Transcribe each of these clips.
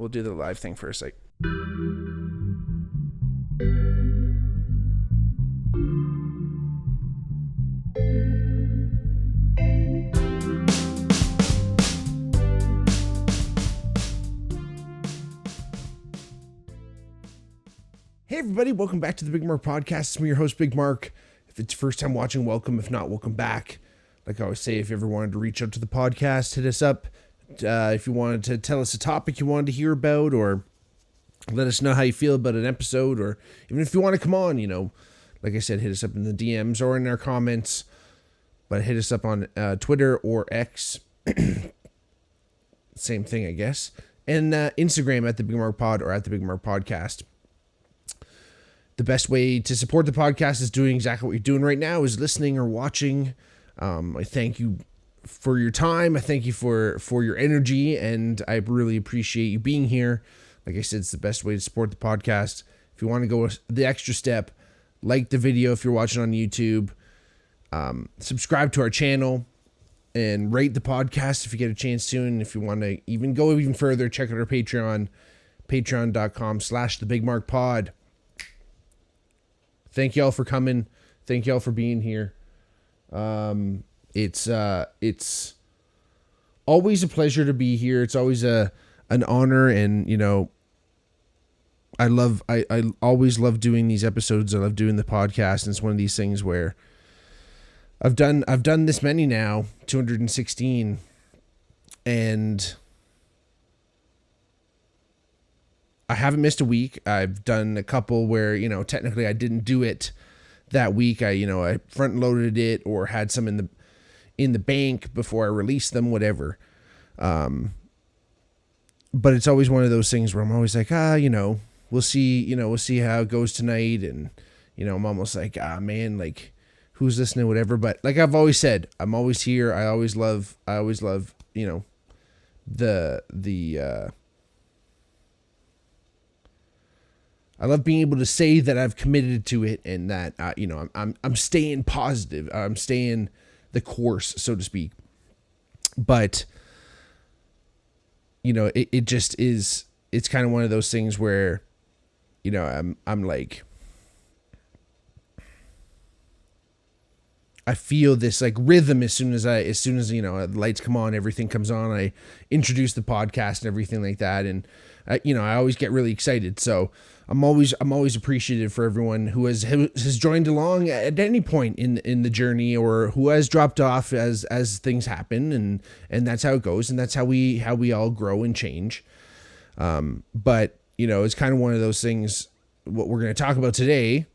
we'll do the live thing first. Like, hey everybody, welcome back to the Bigmark podcast. It's me, your host, Bigmark. If it's your first time watching, welcome. If not, welcome back. Like I always say, if you ever wanted to reach out to the podcast, hit us up. If you wanted to tell us a topic you wanted to hear about, or let us know how you feel about an episode, or even if you want to come on, you know, like I said, hit us up in the DMs or in our comments, but hit us up on Twitter or X. Same thing, I guess. And Instagram at the Bigmark Pod or at the Bigmark Podcast. The best way to support the podcast is doing exactly what you're doing right now, is listening or watching. I thank you for your time. I thank you for your energy, and I really appreciate you being here. Like I said, it's the best way to support the podcast. If you want to go the extra step, like the video if you're watching on YouTube, subscribe to our channel, and rate the podcast if you get a chance to. And if you want to even go even further, check out our Patreon, patreon.com/thebigmarkpod. Thank y'all for coming. Thank y'all for being here. It's always a pleasure to be here. It's always an honor, and you know, I always love doing these episodes. I love doing the podcast, and it's one of these things where I've done this many now, 216, and I haven't missed a week. I've done a couple where, you know, technically I didn't do it that week. I front loaded it or had some in the bank before I released them, whatever. But it's always one of those things where I'm always like, you know, we'll see how it goes tonight. And, you know, I'm almost like, man, like who's listening, whatever. But like I've always said, I'm always here. I always love, you know, I love being able to say that I've committed to it, and that you know, I'm staying positive. I'm staying the course, so to speak. But you know, it just is. It's kind of one of those things where, you know, I'm like, I feel this like rhythm as soon as you know, the lights come on, everything comes on. I introduce the podcast and everything like that, and you know, I always get really excited. So I'm always appreciative for everyone who has joined along at any point in the journey, or who has dropped off as things happen, and that's how it goes, and that's how we all grow and change. But you know, it's kind of one of those things. What we're going to talk about today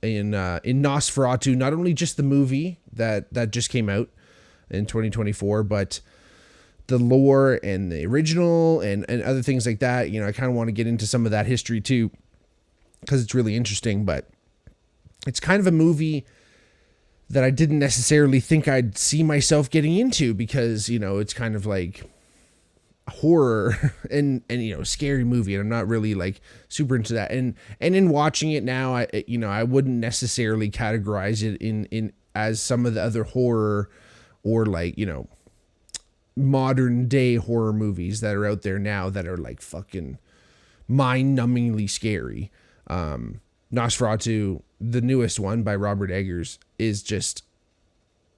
in Nosferatu, not only just the movie that just came out in 2024, but the lore and the original and other things like that. You know, I kind of want to get into some of that history too, because it's really interesting. But it's kind of a movie that I didn't necessarily think I'd see myself getting into, because, you know, it's kind of like horror and you know, scary movie, and I'm not really like super into that. And in watching it now, I wouldn't necessarily categorize it in as some of the other horror or like, you know, modern day horror movies that are out there now that are like fucking mind-numbingly scary. Nosferatu, the newest one by Robert Eggers, is just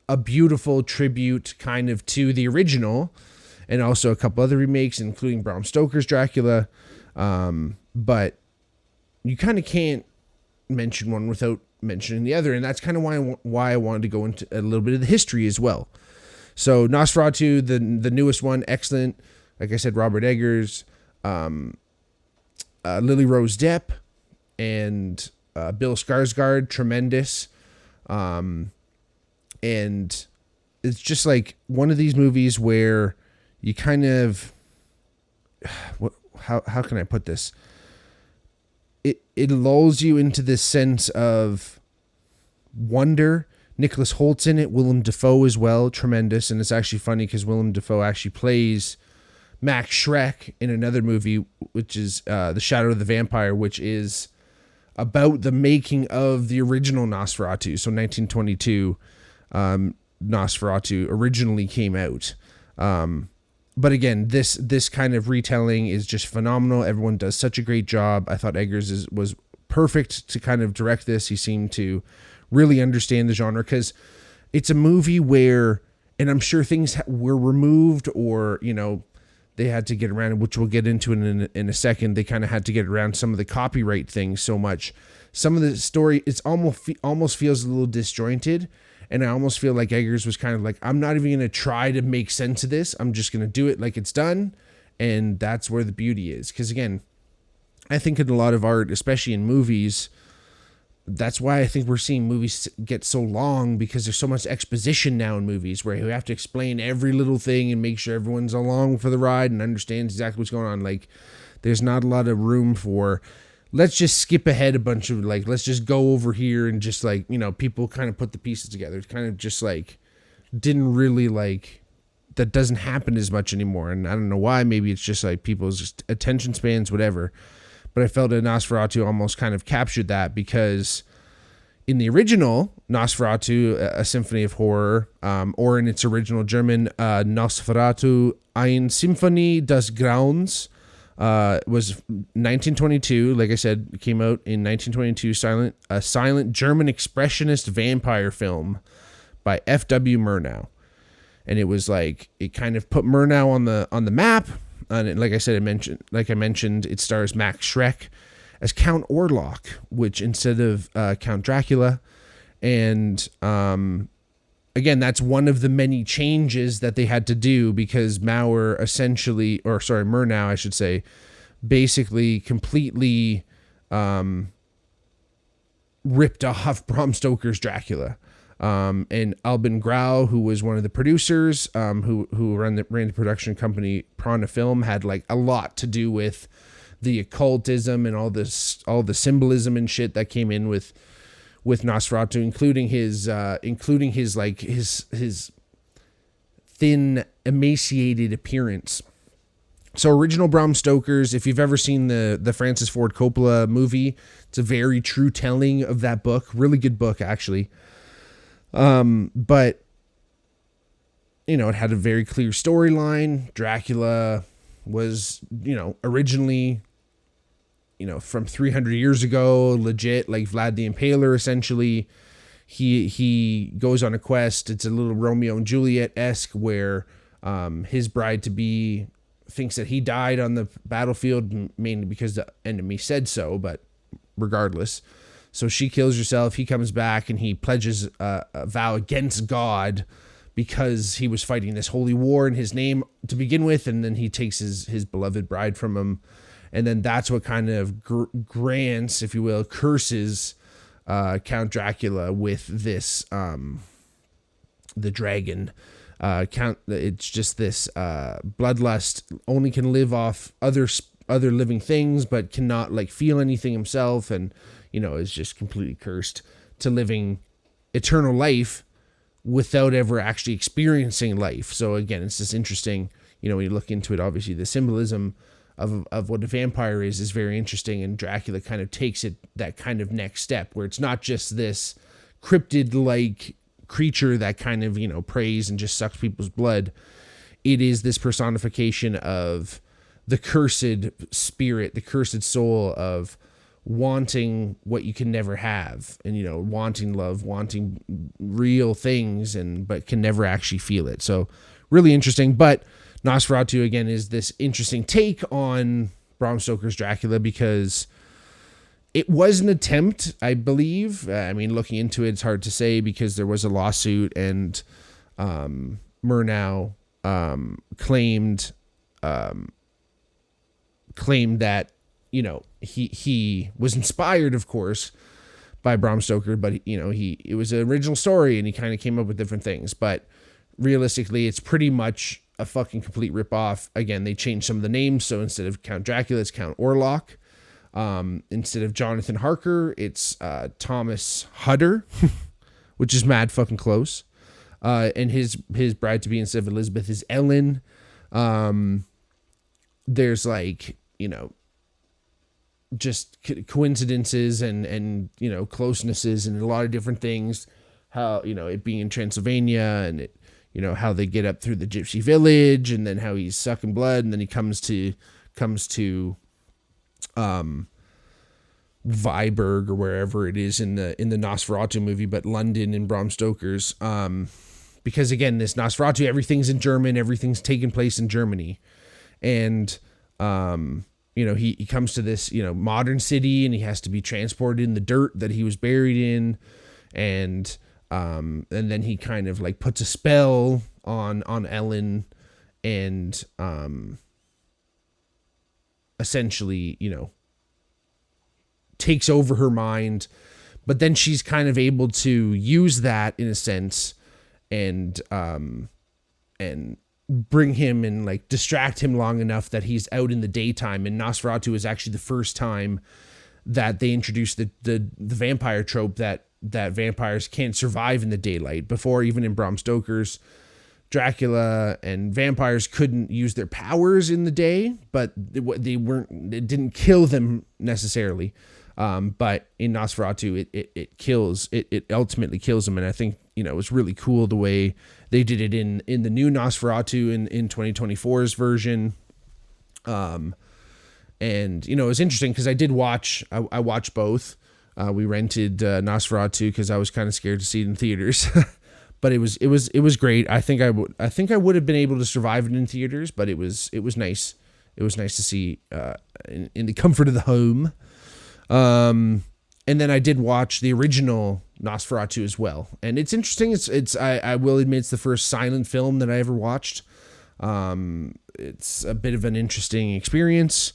a beautiful tribute kind of to the original, and also a couple other remakes, including Bram Stoker's Dracula. But you kind of can't mention one without mentioning the other, and that's kind of why I wanted to go into a little bit of the history as well. So Nosferatu, the newest one, excellent. Like I said, Robert Eggers, Lily Rose Depp, and Bill Skarsgård, tremendous. And it's just like one of these movies where you kind of, how can I put this? It lulls you into this sense of wonder. Nicholas Holt's in it, Willem Dafoe as well, tremendous. And it's actually funny because Willem Dafoe actually plays Max Schreck in another movie, which is The Shadow of the Vampire, which is about the making of the original Nosferatu. So 1922, Nosferatu originally came out. but again, this kind of retelling is just phenomenal. Everyone does such a great job. I thought Eggers was perfect to kind of direct this. He seemed to really understand the genre, because it's a movie where, and I'm sure things were removed, or they had to get around, which we'll get into in a second. They kind of had to get around some of the copyright things so much. Some of the story, it's almost feels a little disjointed. And I almost feel like Eggers was kind of like, I'm not even going to try to make sense of this. I'm just going to do it like it's done. And that's where the beauty is. Because again, I think in a lot of art, especially in movies, that's why I think we're seeing movies get so long, because there's so much exposition now in movies where you have to explain every little thing and make sure everyone's along for the ride and understands exactly what's going on. Like, there's not a lot of room for, let's just skip ahead a bunch of, like, let's just go over here and just, like, people kind of put the pieces together. It's kind of just like, didn't really, like, that doesn't happen as much anymore. And I don't know why. Maybe it's just like people's just attention spans, whatever. But I felt that Nosferatu almost kind of captured that, because in the original Nosferatu, A Symphony of Horror, or in its original German, Nosferatu, Eine Symphonie des Grauens, was 1922. Like I said, it came out in 1922. A silent German expressionist vampire film by F.W. Murnau, and it was like, it kind of put Murnau on the map. And like I mentioned, it stars Max Schreck as Count Orlok, which instead of Count Dracula, and again, that's one of the many changes that they had to do, because Murnau, I should say, basically completely ripped off Bram Stoker's Dracula. And Albin Grau, who was one of the producers, who ran the production company Prana Film, had like a lot to do with the occultism and all the symbolism and shit that came in with Nosferatu, including his thin, emaciated appearance. So original Bram Stoker's, if you've ever seen the Francis Ford Coppola movie, it's a very true telling of that book. Really good book, actually. But it had a very clear storyline. Dracula was, originally, from 300 years ago, legit, like Vlad the Impaler, essentially. He goes on a quest. It's a little Romeo and Juliet-esque, where his bride-to-be thinks that he died on the battlefield, mainly because the enemy said so, but regardless. So she kills herself. He comes back and he pledges a vow against God, because he was fighting this holy war in his name to begin with, and then he takes his beloved bride from him. And then that's what kind of grants, if you will, curses Count Dracula with this, the dragon. It's just this bloodlust, only can live off other living things, but cannot like feel anything himself, and is just completely cursed to living eternal life without ever actually experiencing life. So again, it's just interesting, when you look into it, obviously the symbolism of what a vampire is very interesting, and Dracula kind of takes it that kind of next step, where it's not just this cryptid-like creature that kind of, preys and just sucks people's blood. It is this personification of the cursed spirit, the cursed soul of wanting what you can never have, and wanting love, wanting real things, but can never actually feel it. So really interesting. But Nosferatu, again, is this interesting take on Bram Stoker's Dracula, because it was an attempt, I believe. Looking into it, it's hard to say, because there was a lawsuit, and Murnau claimed that he was inspired, of course, by Bram Stoker, but it was an original story, and he kind of came up with different things. But realistically, it's pretty much a fucking complete ripoff. Again, they changed some of the names, so instead of Count Dracula, it's Count Orlok. Instead of Jonathan Harker, it's Thomas Hutter, which is mad fucking close. And his bride-to-be, instead of Elizabeth, is Ellen. There's like, just coincidences and closenesses and a lot of different things. How, it being in Transylvania, and it, you know, how they get up through the gypsy village, and then how he's sucking blood, and then he comes to Viborg or wherever it is in the Nosferatu movie, but London in Bram Stoker's. Because again, this Nosferatu, everything's in German, everything's taking place in Germany. And, you know, he comes to this, you know, modern city, and he has to be transported in the dirt that he was buried in. And then he kind of like puts a spell on Ellen, and, essentially, you know, takes over her mind, but then she's kind of able to use that in a sense, and bring him and like distract him long enough that he's out in the daytime. And Nosferatu is actually the first time that they introduced the vampire trope that vampires can't survive in the daylight. Before, even in Bram Stoker's Dracula, and vampires couldn't use their powers in the day, but it didn't kill them necessarily. But in Nosferatu, it ultimately kills them. And I think, you know, it was really cool the way they did it in the new Nosferatu in 2024's version. And, you know, it was interesting because I watched both. We rented Nosferatu because I was kind of scared to see it in theaters. But it was great. I think I would have been able to survive it in theaters, but it was nice. It was nice to see in the comfort of the home. And then I did watch the original Nosferatu as well. And it's interesting. I will admit, it's the first silent film that I ever watched. It's a bit of an interesting experience.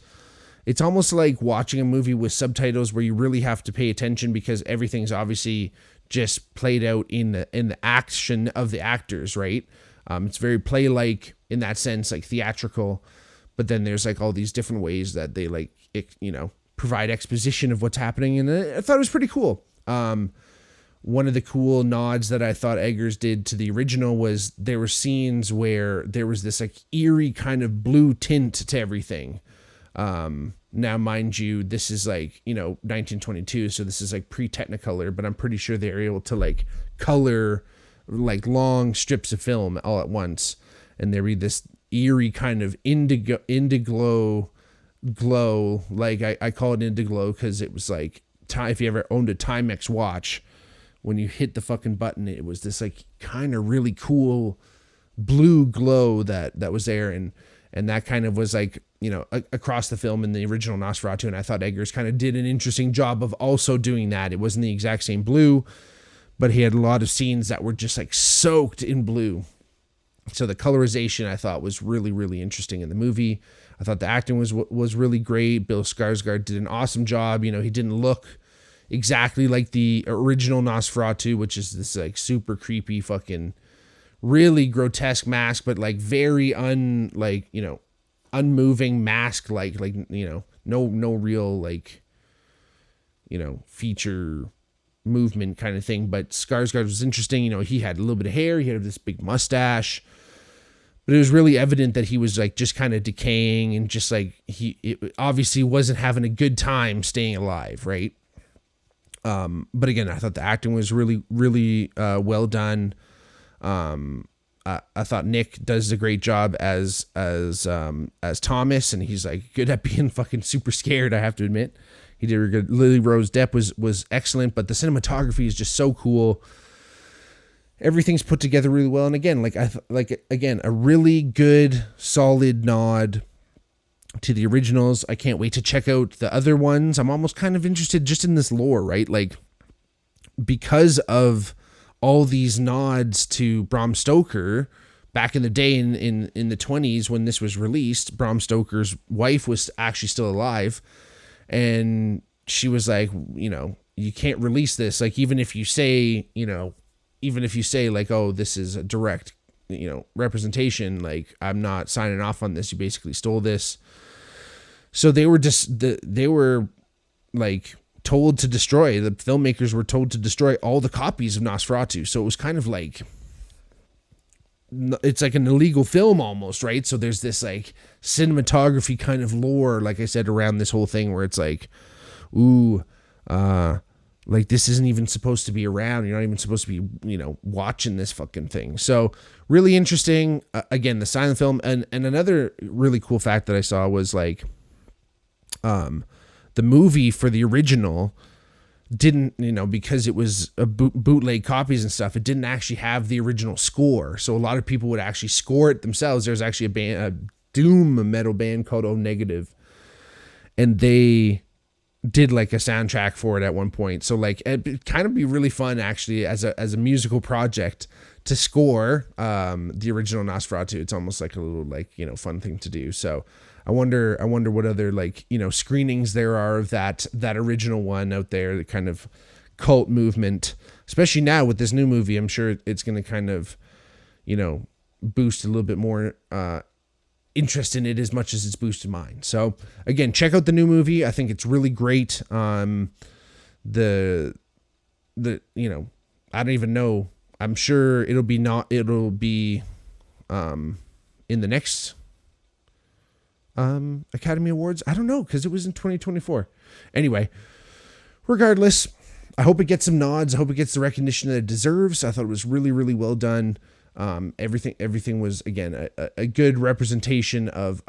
It's almost like watching a movie with subtitles where you really have to pay attention, because everything's obviously just played out in the action of the actors, right? It's very play-like in that sense, like theatrical, but then there's like all these different ways that they like, you know, provide exposition of what's happening. And I thought it was pretty cool. One of the cool nods that I thought Eggers did to the original was there were scenes where there was this like eerie kind of blue tint to everything. Now, mind you, this is like, you know, 1922, so this is like pre-Technicolor, but I'm pretty sure they're able to like color like long strips of film all at once, and there be this eerie kind of indiglow glow. Like I call it indiglow because it was like, if you ever owned a Timex watch, when you hit the fucking button, it was this like kind of really cool blue glow that was there, and that kind of was like, you know, across the film in the original Nosferatu. And I thought Eggers kind of did an interesting job of also doing that. It wasn't the exact same blue, but he had a lot of scenes that were just like soaked in blue. So the colorization I thought was really, really interesting in the movie. I thought the acting was really great. Bill Skarsgård did an awesome job. You know, he didn't look exactly like the original Nosferatu, which is this like super creepy fucking really grotesque mask, but like very unmoving mask, like, you know, no real like, you know, feature movement kind of thing. But Skarsgård was interesting. You know, he had a little bit of hair, he had this big mustache, but it was really evident that he was like just kind of decaying, and just like it obviously wasn't having a good time staying alive, right? But again, I thought the acting was really, really well done. I thought Nick does a great job as Thomas, and he's like good at being fucking super scared. I have to admit, he did a good. Lily Rose Depp was excellent, but the cinematography is just so cool. Everything's put together really well, and again, a really good, solid nod to the originals. I can't wait to check out the other ones. I'm almost kind of interested just in this lore, right? Like, because of all these nods to Bram Stoker back in the day in the 20s when this was released. Bram Stoker's wife was actually still alive, and she was like, you know, you can't release this. Like, even if you say like, oh, this is a direct, you know, representation, like, I'm not signing off on this. You basically stole this. So they were like told to destroy, the filmmakers were told to destroy all the copies of Nosferatu. So it was kind of like, it's like an illegal film almost, right? So there's this like cinematography kind of lore, like I said, around this whole thing where it's like, ooh, Like, this isn't even supposed to be around. You're not even supposed to be, watching this fucking thing. So really interesting. Again, the silent film. And another really cool fact that I saw was like, the movie for the original didn't, because it was a bootleg copies and stuff, it didn't actually have the original score. So a lot of people would actually score it themselves. There's actually a band, a doom metal band called O Negative, and they did like a soundtrack for it at one point. So like, it'd kind of be really fun actually as a musical project to score the original Nosferatu. It's almost like a little like, fun thing to do. So I wonder what other like, screenings there are of that original one out there, the kind of cult movement, especially now with this new movie. I'm sure it's going to kind of, boost a little bit more interest in it as much as it's boosted mine. So again, check out the new movie. I think it's really great. I don't even know. I'm sure it'll be in the next Academy Awards. I don't know, because it was in 2024. Anyway, regardless, I hope it gets some nods. I hope it gets the recognition that it deserves. I thought it was really, really well done. Everything was, again, a good representation of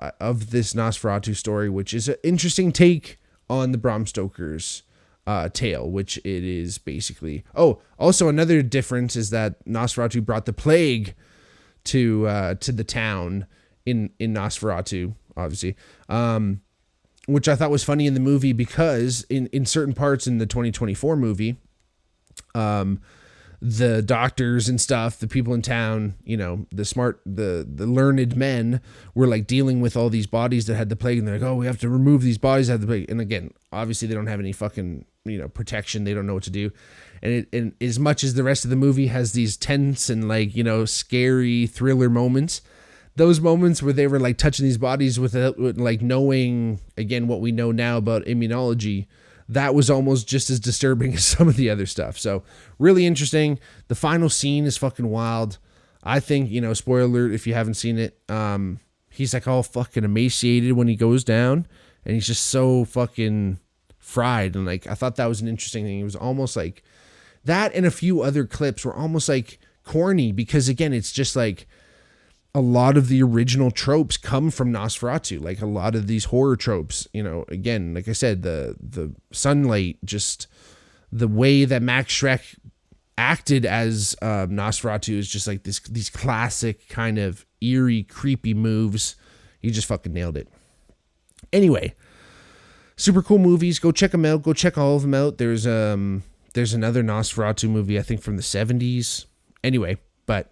this Nosferatu story, which is an interesting take on the Bram Stoker's tale, which it is basically. Oh, also another difference is that Nosferatu brought the plague to the town in Nosferatu, obviously, which I thought was funny in the movie, because in certain parts in the 2024 movie, the doctors and stuff, the people in town, the learned men were like dealing with all these bodies that had the plague, and they're like, oh, we have to remove these bodies that had the plague. And again, obviously they don't have any fucking, protection. They don't know what to do. And as much as the rest of the movie has these tense and like, scary thriller moments, those moments where they were like touching these bodies with like knowing, again, what we know now about immunology, that was almost just as disturbing as some of the other stuff. So really interesting. The final scene is fucking wild. I think, spoiler alert, if you haven't seen it, he's like all fucking emaciated when he goes down, and he's just so fucking fried. And like, I thought that was an interesting thing. It was almost like that, and a few other clips were almost like corny, because again, it's just like, a lot of the original tropes come from Nosferatu, like a lot of these horror tropes, again, like I said, the sunlight, just the way that Max Schreck acted as Nosferatu is just like these classic kind of eerie, creepy moves. He just fucking nailed it. Anyway, super cool movies. Go check them out. Go check all of them out. There's another Nosferatu movie, I think from the 70s. Anyway, but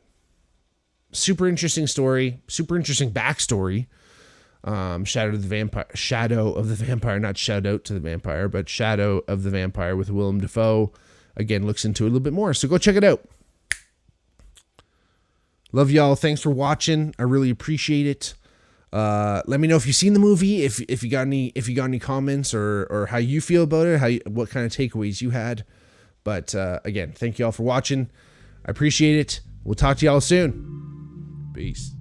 super interesting story, super interesting backstory. Shadow of the Vampire, not shout out to the vampire, but Shadow of the Vampire with Willem Dafoe. Again, looks into it a little bit more. So go check it out. Love y'all. Thanks for watching. I really appreciate it. Let me know if you've seen the movie, if you got any comments or how you feel about it, what kind of takeaways you had. But again, thank y'all for watching. I appreciate it. We'll talk to y'all soon. Peace.